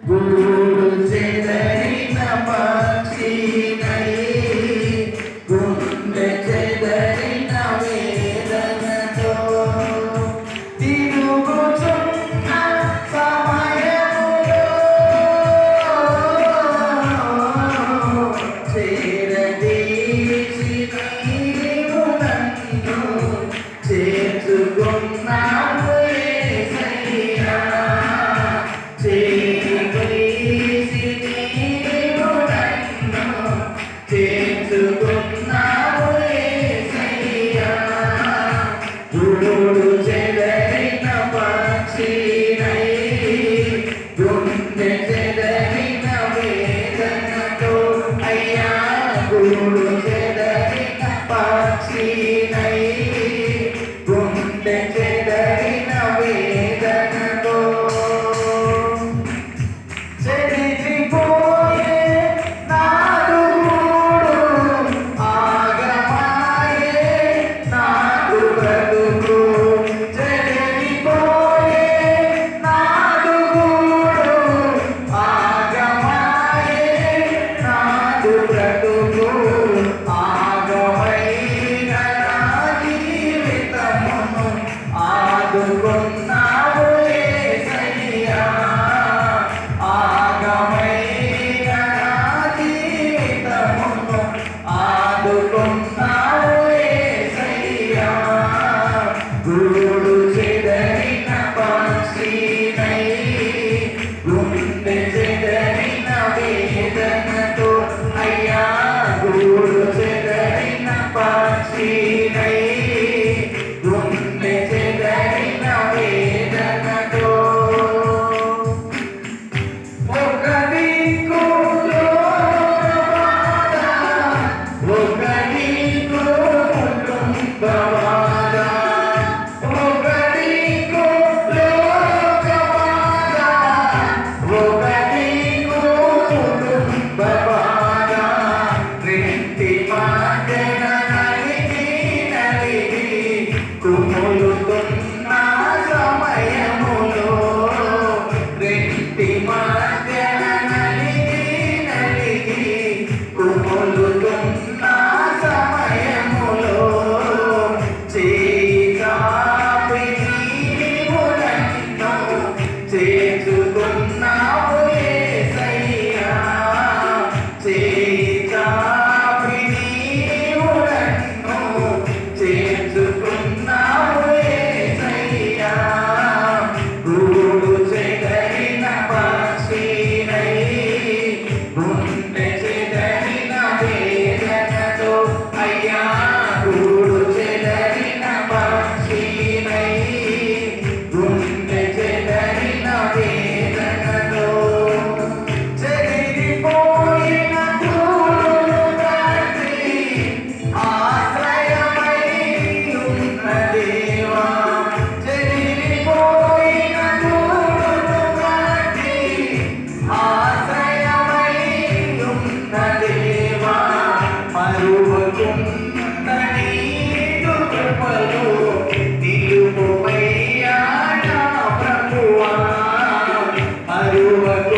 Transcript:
గూడు చెదరిన పక్షినై గుండె చెదరిన వేదనతో తిరుగుచున్న సమయములో చేరదీసి నీవు నన్ను చేర్చుకున్నావు యేసయ్యా. చేరదీసి నీవు నన్ను చేర్చుకున్నావు యేసయ్యా. గూడు చెదరిన పక్షినై గుండె చెదరిన వేదనతో అయ్యా. గూడు చెదరిన పక్షినై గుండె చెదరిన వేదనతో చెదిరిపోయే నాడు గూడు ఆగమాయే నాడు బ్రతుకు. చెదిరిపోయే నాడు గూడు ఆగమాయే నాడు బ్రతుకు. ఆగమైన నా జీవితమును ఆదుకున్నావు యేసయ్యా. ఆగమైన నా జీవితమును ఆదుకున్నావు యేసయ్యా. గూడు చెదరిన పక్షినై గుండె చెదరిన వేదనతో అయ్యా. గూడు చెదరిన పక్షినై గుండె చెదరిన వేదనతో ఒక దిక్కులో బాధ, ఒక దిక్కు కుటుంబ బాధ, ఒక దిక్కు లోక బాధ, ఒక దిక్కు కుటుంబ బాధ. రెంటి మధ్యన నలిగి నలిగి కుములుతున్న సమయములో, రెంటి మధ్యన నలిగి నలిగి కుములుతున్న సమయములో చేయి చాపి నీవు నన్ను చేర్చుకున్నావు యేసయ్యా. చేయి చాపి నీవు నన్ను చేర్చుకున్నావు యేసయ్యా. గూడు చెదరిన పక్షినై గుండె చెదరిన వేదనతో అయ్యా. గూడు చెదరిన పక్షినై గుండె చెదరిన వేదనతో చెదిరిపోయిన గూడును కట్టి ఆశ్రయమై ఉన్న దేవా. చెదిరిపోయిన గూడును కట్టి ఆశ్రయమై ఉన్న దేవా. మరువకున్న నీదు కృపలో నిలువుమయ్యా నా ప్రభువా. మరువకున్న